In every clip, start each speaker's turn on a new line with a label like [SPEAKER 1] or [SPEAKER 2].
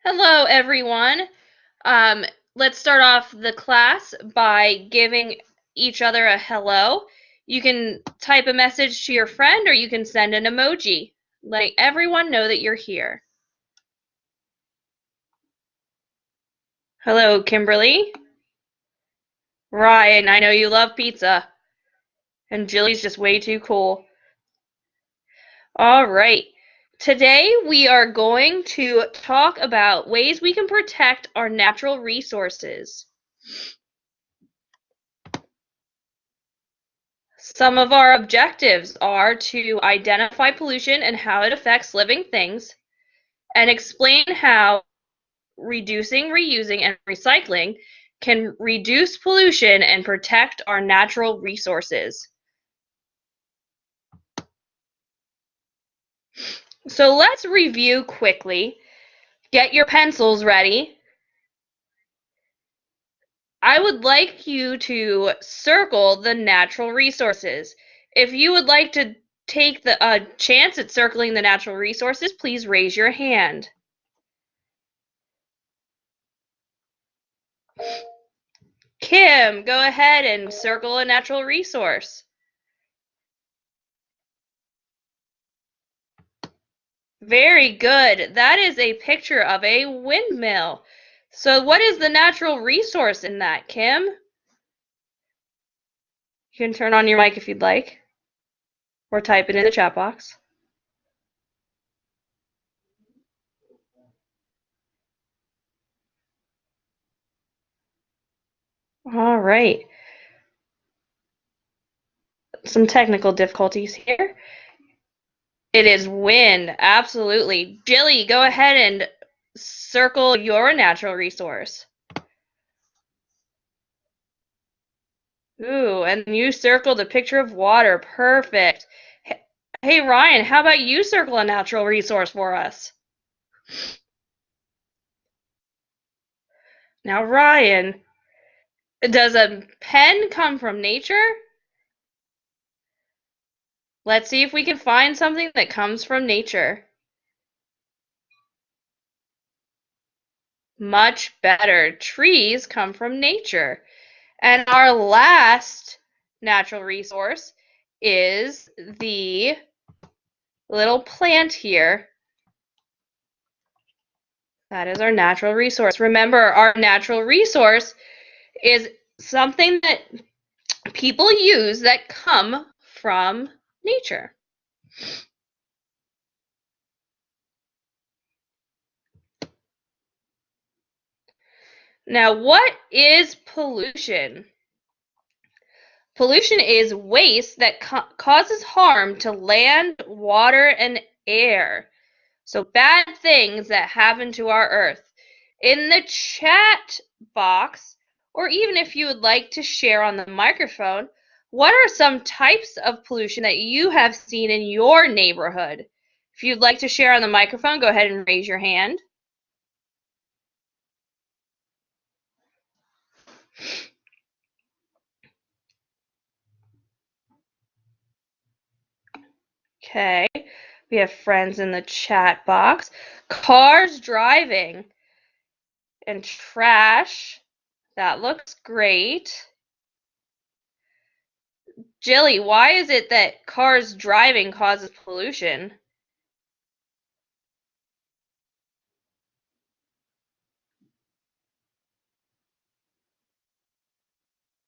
[SPEAKER 1] Hello, everyone. Um, let's start off the class by giving each other a hello. You can type a message to your friend or you can send an emoji, letting everyone know that you're here. Hello, Kimberly. Ryan, I know you love pizza. And Jilly's just way too cool. All right. Today we are going to talk about ways we can protect our natural resources. Some of our objectives are to identify pollution and how it affects living things, and explain how reducing, reusing, and recycling can reduce pollution and protect our natural resources. So let's review quickly. Get your pencils ready. I would like you to circle the natural resources. If you would like to take the chance at circling the natural resources, please raise your hand. Kim, go ahead and circle a natural resource. Very good. That is a picture of a windmill. So what is the natural resource in that, Kim? You can turn on your mic if you'd like, or type it in the chat box. All right. Some technical difficulties here. It is wind, absolutely. Jilly, go ahead and circle your natural resource. Ooh, and you circled a picture of water. Perfect. Hey, Ryan, how about you circle a natural resource for us? Now, Ryan, does a pen come from nature? Let's see if we can find something that comes from nature. Much better. Trees come from nature. And our last natural resource is the little plant here. That is our natural resource. Remember, our natural resource is something that people use that come from nature. Now, what is pollution? Pollution is waste that causes harm to land, water, and air. So bad things that happen to our earth. In the chat box, or even if you would like to share on the microphone, what are some types of pollution that you have seen in your neighborhood? If you'd like to share on the microphone, go ahead and raise your hand. Okay, we have friends in the chat box. Cars driving and trash. That looks great. Jilly, why is it that cars driving causes pollution?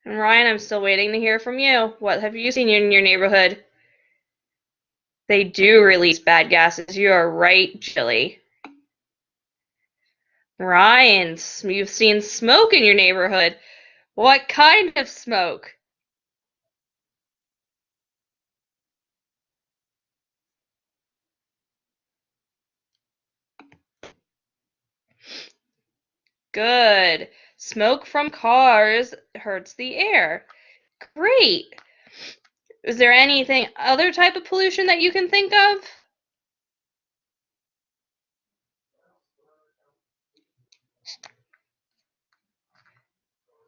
[SPEAKER 1] And Ryan, I'm still waiting to hear from you. What have you seen in your neighborhood? They do release bad gases. You are right, Jilly. Ryan, you've seen smoke in your neighborhood. What kind of smoke? Good. Smoke from cars hurts the air. Great. Is there anything other type of pollution that you can think of?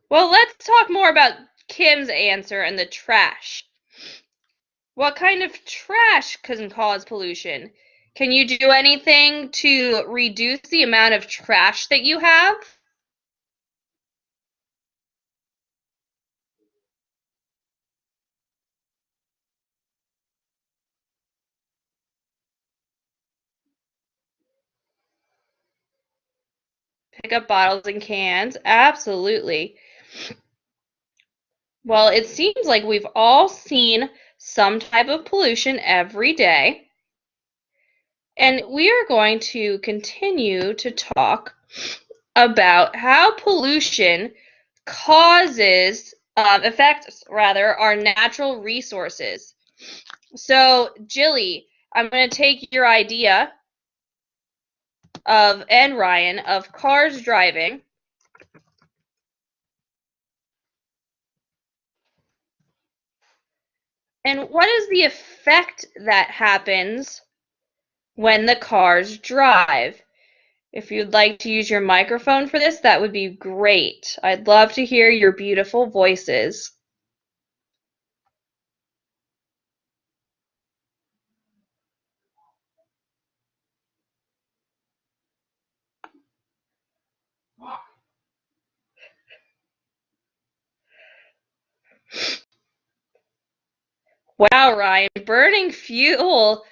[SPEAKER 1] Well, let's talk more about Kim's answer and the trash. What kind of trash can cause pollution? Can you do anything to reduce the amount of trash that you have? Pick up bottles and cans. Absolutely. Well, it seems like we've all seen some type of pollution every day. And we are going to continue to talk about how pollution affects our natural resources. So, Jilly, I'm going to take your idea and Ryan, of cars driving. And what is the effect that happens when the cars drive? If you'd like to use your microphone for this, that would be great. I'd love to hear your beautiful voices. Wow, Ryan, burning fuel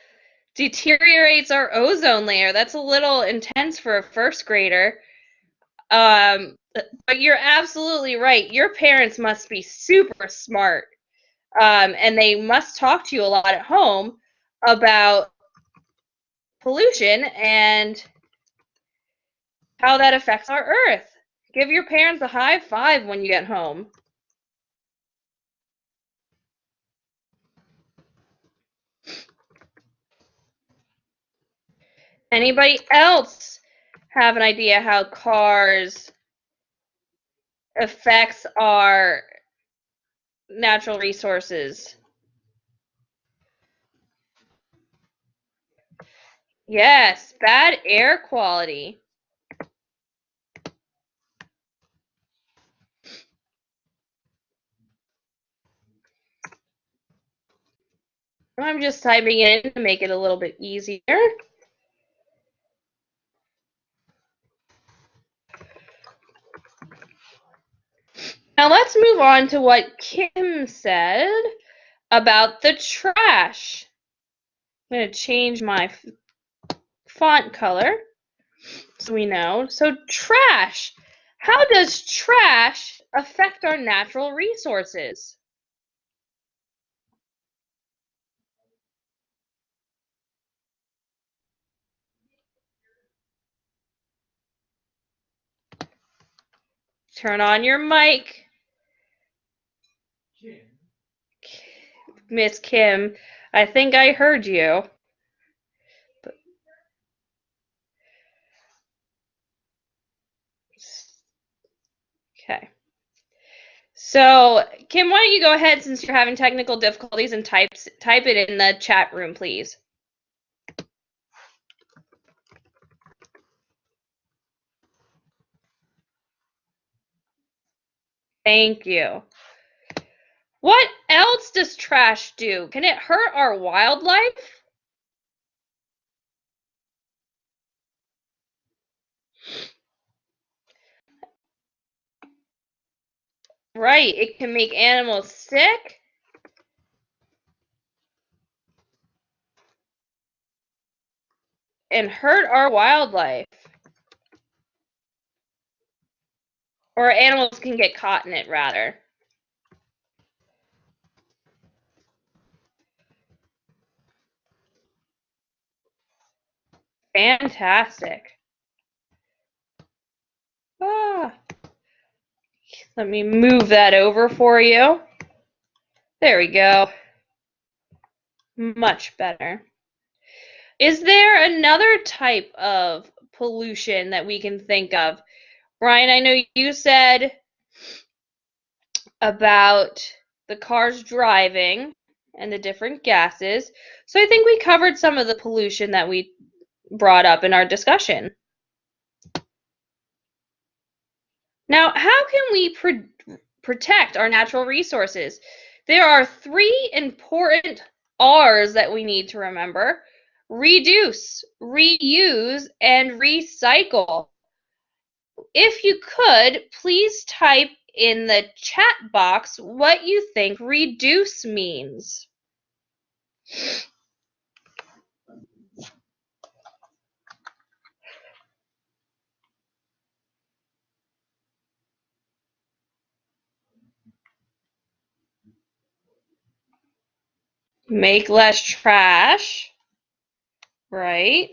[SPEAKER 1] deteriorates our ozone layer. That's a little intense for a first grader. But you're absolutely right. Your parents must be super smart. And they must talk to you a lot at home about pollution and how that affects our earth. Give your parents a high five when you get home. Anybody else have an idea how cars affects our natural resources? Yes, bad air quality. I'm just typing it in to make it a little bit easier. Now let's move on to what Kim said about the trash. I'm going to change my font color so we know. So trash. How does trash affect our natural resources? Turn on your mic, Miss Kim. I think I heard you. Okay. So, Kim, why don't you go ahead since you're having technical difficulties and type it in the chat room, please. Thank you. What else does trash do? Can it hurt our wildlife? Right, it can make animals sick. And hurt our wildlife. Or animals can get caught in it, rather. Fantastic. Ah. Let me move that over for you. There we go. Much better. Is there another type of pollution that we can think of? Ryan, I know you said about the cars driving and the different gases. So I think we covered some of the pollution that we brought up in our discussion. Now, how can we protect our natural resources? There are 3 important R's that we need to remember: reduce, reuse, and recycle. If you could, please type in the chat box what you think reduce means. Make less trash, right?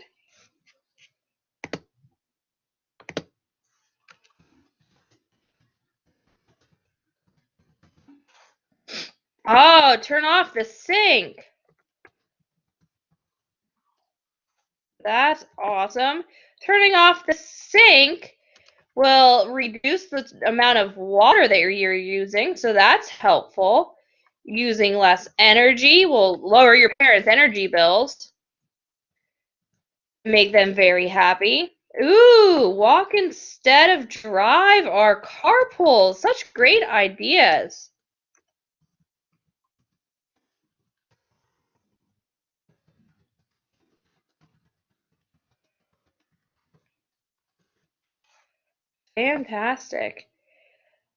[SPEAKER 1] Oh, turn off the sink. That's awesome. Turning off the sink will reduce the amount of water that you're using, so that's helpful. Using less energy will lower your parents' energy bills, make them very happy. Ooh, walk instead of drive or carpool. Such great ideas. Fantastic.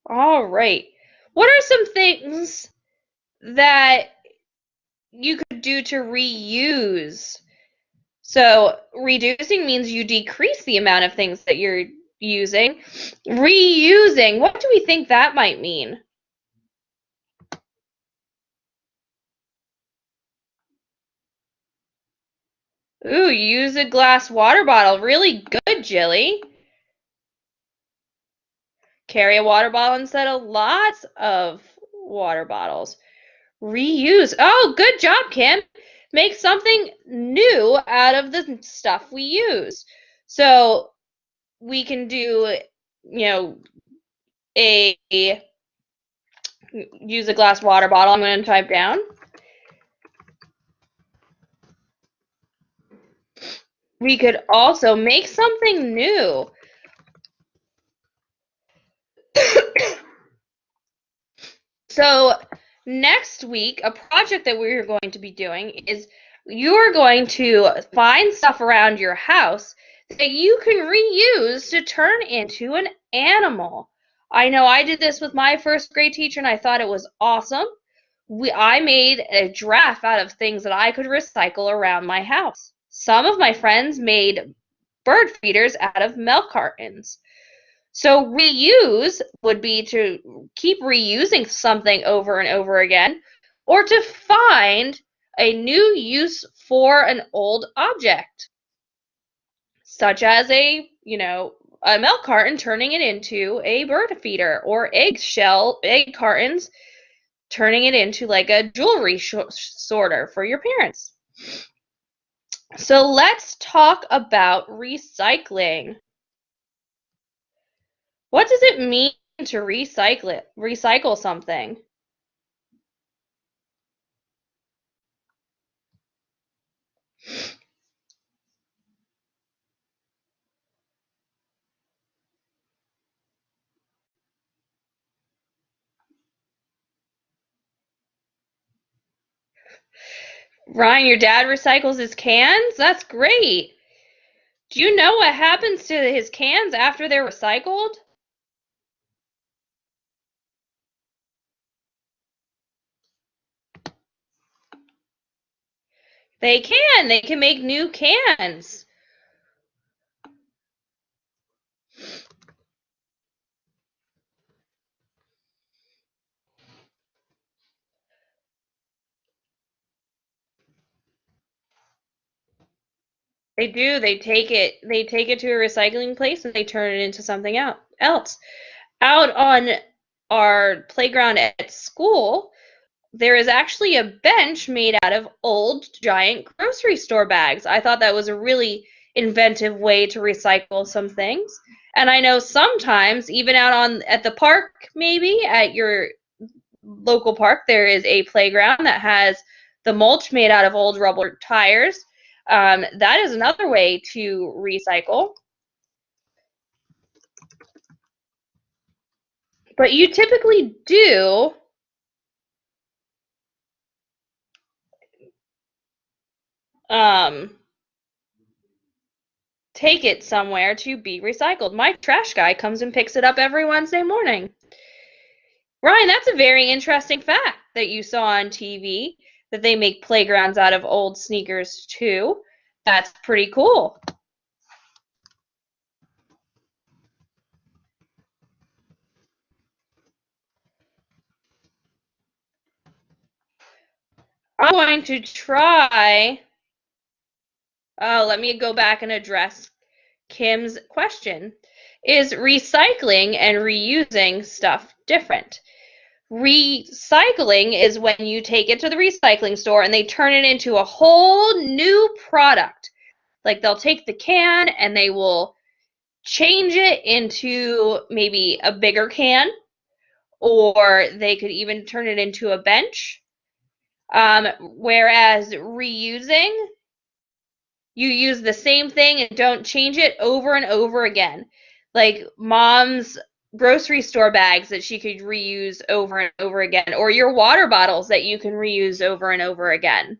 [SPEAKER 1] All right. What are some things that you could do to reuse? So, reducing means you decrease the amount of things that you're using. Reusing, what do we think that might mean? Ooh, use a glass water bottle. Really good, Jilly. Carry a water bottle instead of lots of water bottles. Reuse. Oh, good job, Kim. Make something new out of the stuff we use. So we can do, a use a glass water bottle. I'm going to type down. We could also make something new. So next week, a project that we're going to be doing is you're going to find stuff around your house that you can reuse to turn into an animal. I know I did this with my first grade teacher and I thought it was awesome. I made a giraffe out of things that I could recycle around my house. Some of my friends made bird feeders out of milk cartons. So reuse would be to keep reusing something over and over again, or to find a new use for an old object, such as a milk carton, turning it into a bird feeder, or egg cartons, turning it into like a jewelry sorter for your parents. So let's talk about recycling. What does it mean to recycle something? Ryan, your dad recycles his cans? That's great. Do you know what happens to his cans after they're recycled? They can. They can make new cans. They do. They take it to a recycling place and they turn it into something else. Out on our playground at school, there is actually a bench made out of old giant grocery store bags. I thought that was a really inventive way to recycle some things. And I know sometimes even at the park, maybe at your local park, there is a playground that has the mulch made out of old rubber tires. That is another way to recycle. But you typically do um, take it somewhere to be recycled. My trash guy comes and picks it up every Wednesday morning. Ryan, that's a very interesting fact that you saw on TV, that they make playgrounds out of old sneakers too. That's pretty cool. I'm going to try. Oh, let me go back and address Kim's question. Is recycling and reusing stuff different? Recycling is when you take it to the recycling store and they turn it into a whole new product. Like they'll take the can and they will change it into maybe a bigger can, or they could even turn it into a bench. Whereas reusing, you use the same thing and don't change it over and over again. Like mom's grocery store bags that she could reuse over and over again, or your water bottles that you can reuse over and over again.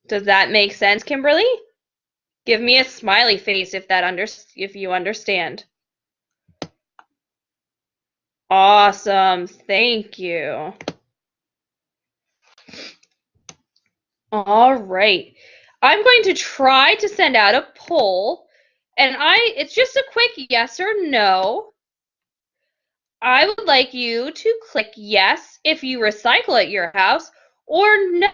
[SPEAKER 1] Does that make sense, Kimberly? Give me a smiley face if you understand. Awesome. Thank you. All right. I'm going to try to send out a poll, and it's just a quick yes or no. I would like you to click yes if you recycle at your house, or no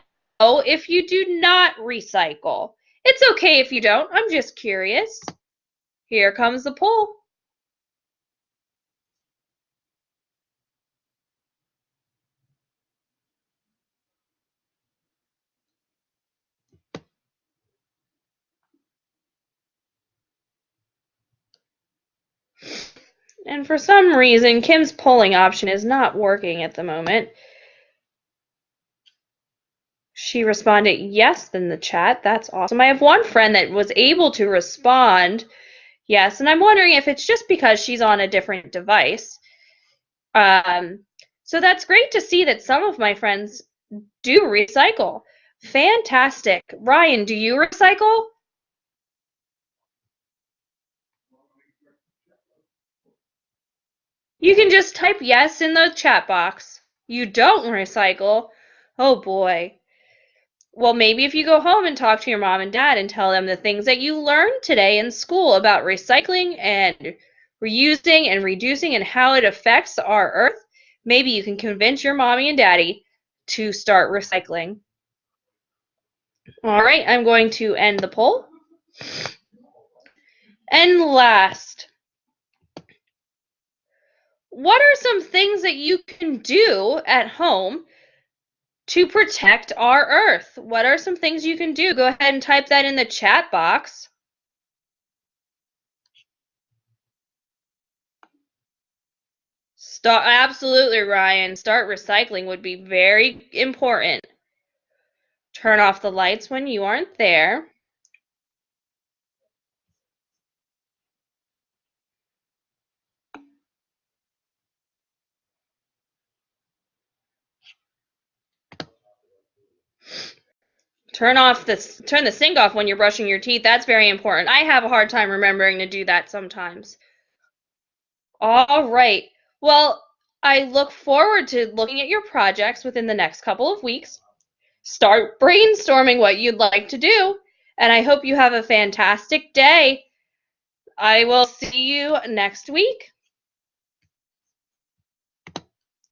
[SPEAKER 1] if you do not recycle. It's okay if you don't. I'm just curious. Here comes the poll. And for some reason, Kim's polling option is not working at the moment. She responded yes in the chat. That's awesome. I have one friend that was able to respond yes, and I'm wondering if it's just because she's on a different device. So that's great to see that some of my friends do recycle. Fantastic. Ryan, do you recycle? You can just type yes in the chat box. You don't recycle? Oh boy. Well, maybe if you go home and talk to your mom and dad and tell them the things that you learned today in school about recycling and reusing and reducing and how it affects our earth, maybe you can convince your mommy and daddy to start recycling. All right, I'm going to end the poll. And last, what are some things that you can do at home to protect our earth? What are some things you can do? Go ahead and type that in the chat box. Absolutely, Ryan. Start recycling would be very important. Turn off the lights when you aren't there. Turn the sink off when you're brushing your teeth. That's very important. I have a hard time remembering to do that sometimes. All right. Well, I look forward to looking at your projects within the next couple of weeks. Start brainstorming what you'd like to do, and I hope you have a fantastic day. I will see you next week.